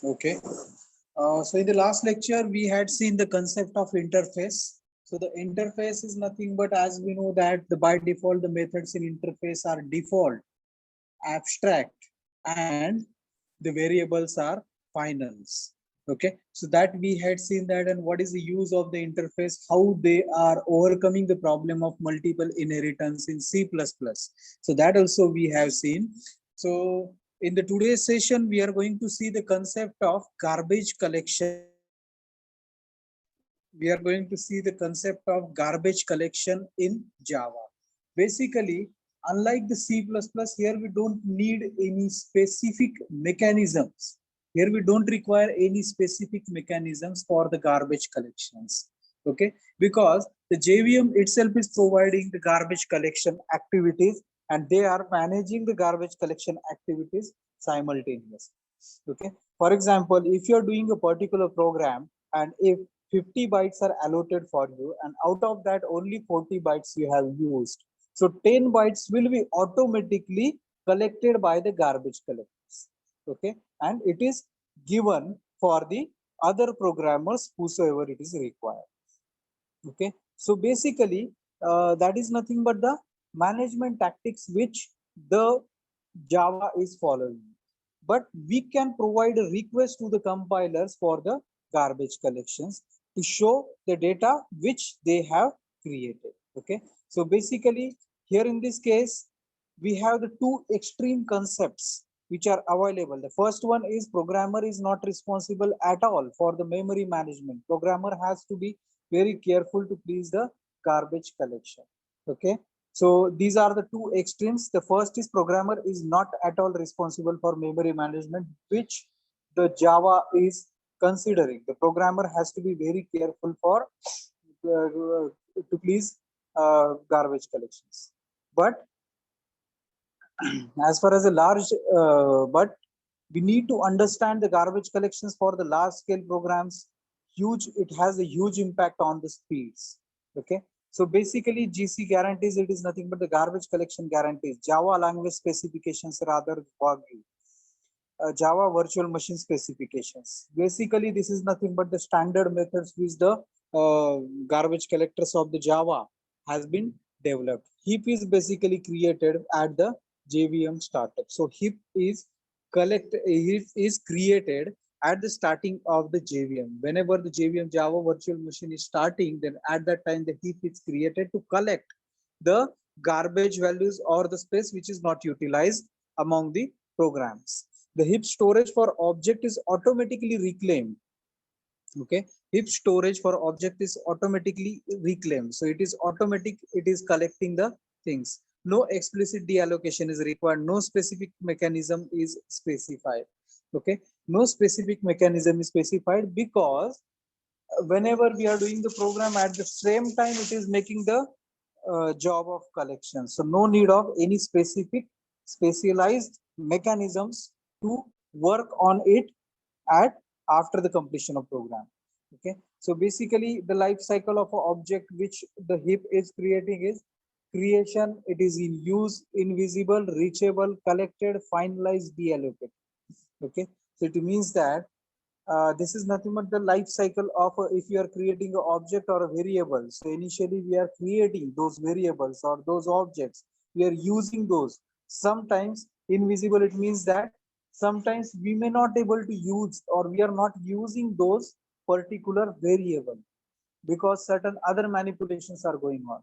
Okay. So in the last lecture, we had seen the concept of interface. So the interface is nothing but, as we know that the by default, the methods in interface are default, abstract, and the variables are finals. Okay. So that we had seen that, and what is the use of the interface, how they are overcoming the problem of multiple inheritance in C++. So that also we have seen. So in the today's session, we are going to see the concept of garbage collection. We are going to see the concept of garbage collection in Java. Basically, unlike the C++, here we don't need any specific mechanisms. Here we don't require any specific mechanisms for the garbage collections. Okay, because the JVM itself is providing the garbage collection activities, and they are managing the garbage collection activities simultaneously. Okay, for example, if you're doing a particular program and if 50 bytes are allotted for you, and out of that only 40 bytes you have used, so 10 bytes will be automatically collected by the garbage collectors. Okay, and it is given for the other programmers whosoever it is required. Okay, so basically that is nothing but the management tactics which the Java is following, but we can provide a request to the compilers for the garbage collections to show the data which they have created. Okay, so basically here in this case we have the two extreme concepts which are available. The first one is programmer is not responsible at all for the memory management. Programmer has to be very careful to please the garbage collection. Okay, so these are the two extremes. The first is programmer is not at all responsible for memory management, which the Java is considering. The programmer has to be very careful for to please garbage collections. But as far as a large, but we need to understand the garbage collections for the large scale programs. Huge, it has a huge impact on the speeds. Okay, so basically GC guarantees it is nothing but the garbage collection guarantees. Java language specifications rather vague. Java virtual machine specifications. Basically, this is nothing but the standard methods which the garbage collectors of the Java has been developed. Heap is basically created at the JVM startup. So heap is created at the starting of the JVM. Whenever the JVM Java virtual machine is starting, then at that time the heap is created to collect the garbage values or the space which is not utilized among the programs. The heap storage for object is automatically reclaimed. Okay, heap storage for object is automatically reclaimed, so it is automatic, it is collecting the things. No explicit deallocation is required, no specific mechanism is specified. Okay, no specific mechanism is specified because whenever we are doing the program, at the same time it is making the job of collection, so no need of any specific specialized mechanisms to work on it at after the completion of program. Okay, so basically the life cycle of an object which the heap is creating is creation, it is in use, invisible, reachable, collected, finalized, deallocated. Okay, so it means that this is nothing but the life cycle of if you are creating an object or a variable. So initially we are creating those variables or those objects, we are using those. Sometimes invisible, it means that sometimes we may not able to use or we are not using those particular variable because certain other manipulations are going on.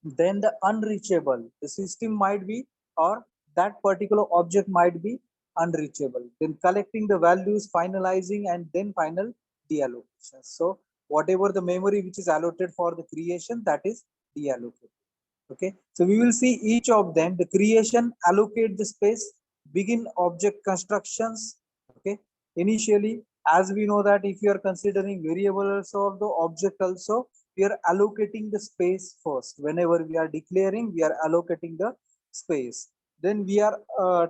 Then the unreachable, the system might be or that particular object might be unreachable, then collecting the values, finalizing, and then final deallocation. So whatever the memory which is allotted for the creation, that is deallocated. Okay, so we will see each of them. The creation, allocate the space, begin object constructions. Okay, initially, as we know that if you are considering variable also of the object also, we are allocating the space first. Whenever we are declaring, we are allocating the space, then we are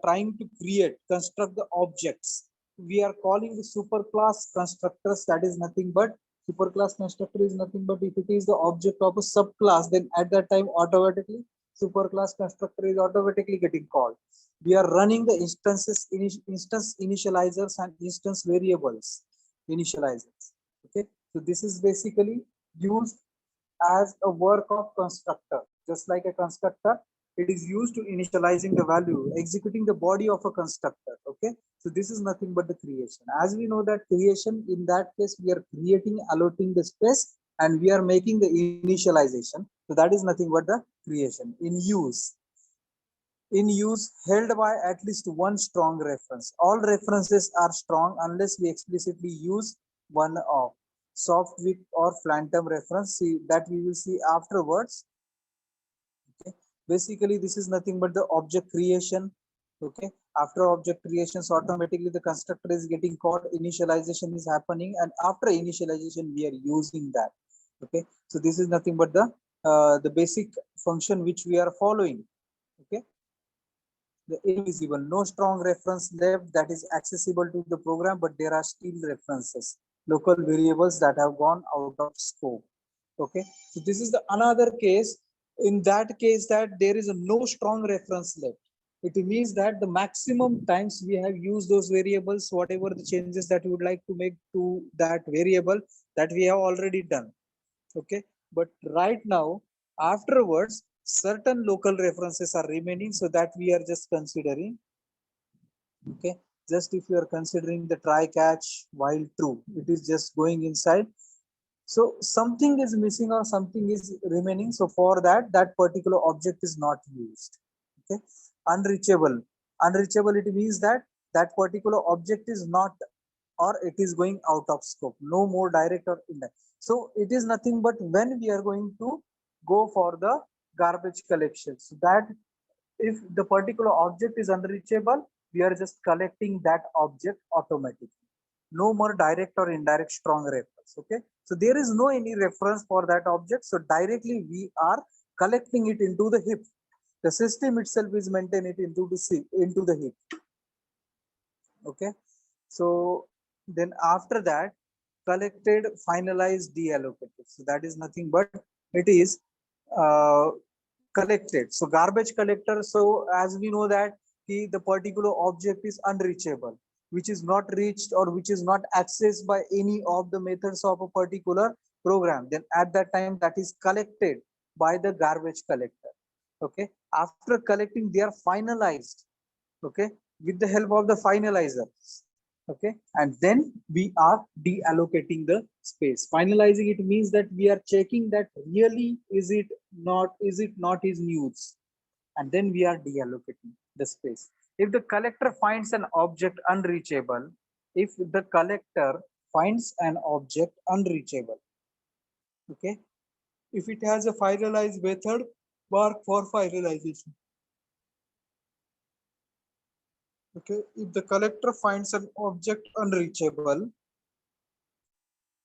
trying to construct the objects. We are calling the superclass constructors. That is nothing but superclass constructor is nothing but if it is the object of a subclass, then at that time automatically superclass constructor is automatically getting called. We are running the instance initializers and instance variables initializers. Okay, so this is basically used as a work of constructor. Just like a constructor, it is used to initializing the value, executing the body of a constructor. Okay, so this is nothing but the creation. As we know that creation, in that case, we are creating, allotting the space, and we are making the initialization. So that is nothing but the creation. In use, held by at least one strong reference. All references are strong unless we explicitly use one of soft weak or phantom reference, see, that we will see afterwards. Okay, basically this is nothing but the object creation. Okay, after object creations, automatically the constructor is getting called, initialization is happening, and after initialization we are using that. Okay, so this is nothing but the basic function which we are following. Okay, the invisible, no strong reference left that is accessible to the program, but there are still references, local variables that have gone out of scope. Okay, so this is the another case. In that case, that there is a no strong reference left. It means that the maximum times we have used those variables, whatever the changes that you would like to make to that variable, that we have already done. Okay, but right now, afterwards, certain local references are remaining, so that we are just considering. Okay, just if you are considering the try catch while true, it is just going inside. So something is missing or something is remaining, so for that, that particular object is not used. Okay, unreachable. Unreachable, it means that that particular object is not, or it is going out of scope, no more direct or indirect. So it is nothing but when we are going to go for the garbage collection, so that if the particular object is unreachable, we are just collecting that object automatically. No more direct or indirect strong reference. Okay, so there is no any reference for that object, so directly we are collecting it into the heap. The system itself is maintain it into the heap. Okay, so then after that, collected, finalized, deallocated, so that is nothing but it is uh, collected. So garbage collector, so as we know that the particular object is unreachable, which is not reached or which is not accessed by any of the methods of a particular program, then at that time that is collected by the garbage collector. Okay, after collecting, they are finalized. Okay, with the help of the finalizers. Okay, and then we are deallocating the space. Finalizing, it means that we are checking that really is it not is news, and then we are deallocating the space. If the collector finds an object unreachable, if the collector finds an object unreachable, okay, if it has a finalized method, mark for finalization. Okay, if the collector finds an object unreachable,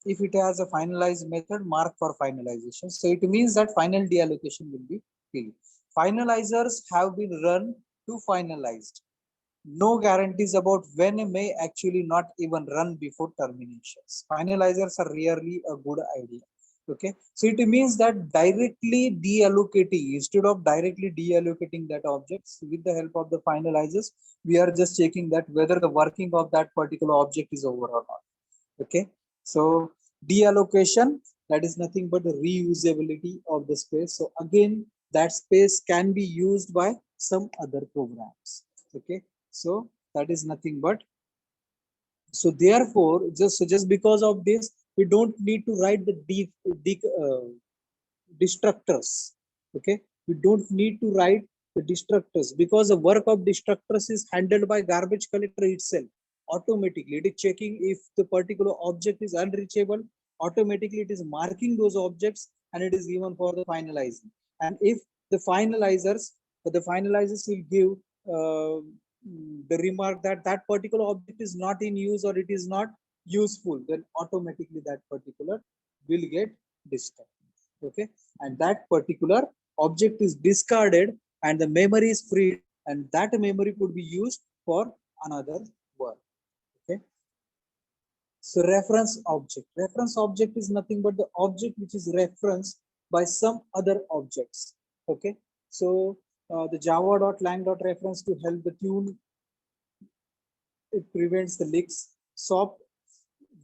if it has a finalized method, mark for finalization. So it means that final deallocation will be filled. Finalizers have been run to finalized. No guarantees about when may actually not even run before terminations. Finalizers are rarely a good idea. Okay, so it means that directly deallocating, instead of directly deallocating that objects with the help of the finalizers, we are just checking that whether the working of that particular object is over or not. Okay, so deallocation, that is nothing but the reusability of the space. So again, that space can be used by some other programs. Okay, so that is nothing but, so therefore just because of this, we don't need to write the destructors. Okay, we don't need to write the destructors, because the work of destructors is handled by garbage collector itself. Automatically it is checking if the particular object is unreachable, automatically it is marking those objects, and it is given for the finalizing. And if the finalizers will give uh, the remark that that particular object is not in use or it is not useful, then automatically that particular will get destroyed. Okay, and that particular object is discarded and the memory is freed, and that memory could be used for another work. Okay, so reference object is nothing but the object which is referenced by some other objects. Okay, so The java.lang.reference to help the tune, it prevents the leaks. Soft,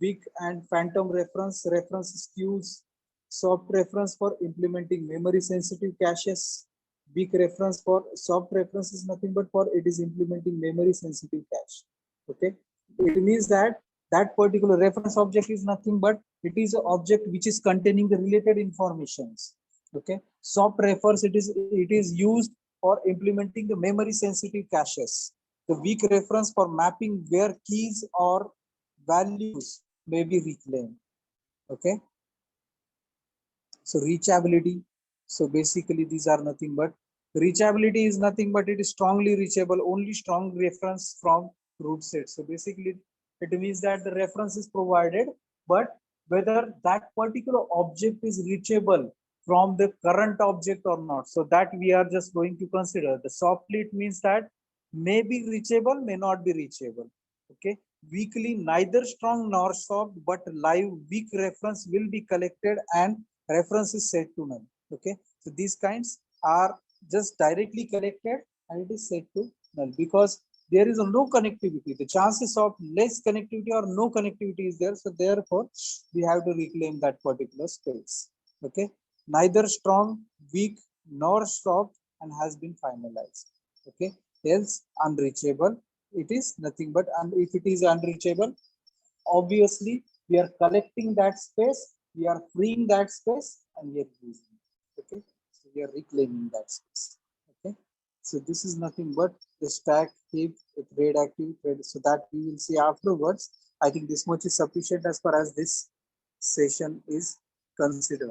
weak, and phantom reference skews. Soft reference for implementing memory sensitive caches. Weak reference for soft reference is nothing but for it is implementing memory sensitive cache. Okay, it means that that particular reference object is nothing but it is an object which is containing the related informations. Okay, soft refers it is used for implementing the memory sensitive caches. The weak reference for mapping where keys or values may be reclaimed. Okay, so reachability. So basically, these are nothing but reachability is nothing but it is strongly reachable, only strong reference from root set. So basically, it means that the reference is provided, but whether that particular object is reachable from the current object or not. So that we are just going to consider. The softly it means that may be reachable, may not be reachable. Okay. Weakly, neither strong nor soft, but live weak reference will be collected and reference is set to null. Okay, so these kinds are just directly collected and it is set to null because there is no connectivity. The chances of less connectivity or no connectivity is there, so therefore we have to reclaim that particular space. Okay, neither strong, weak, nor soft and has been finalized. Okay, else unreachable. It is nothing but, and if it is unreachable, obviously we are collecting that space, we are freeing that space, and we are using it. Okay, so we are reclaiming that space. Okay, so this is nothing but the stack heap thread active thread, so that we will see afterwards. I think this much is sufficient as far as this session is considered.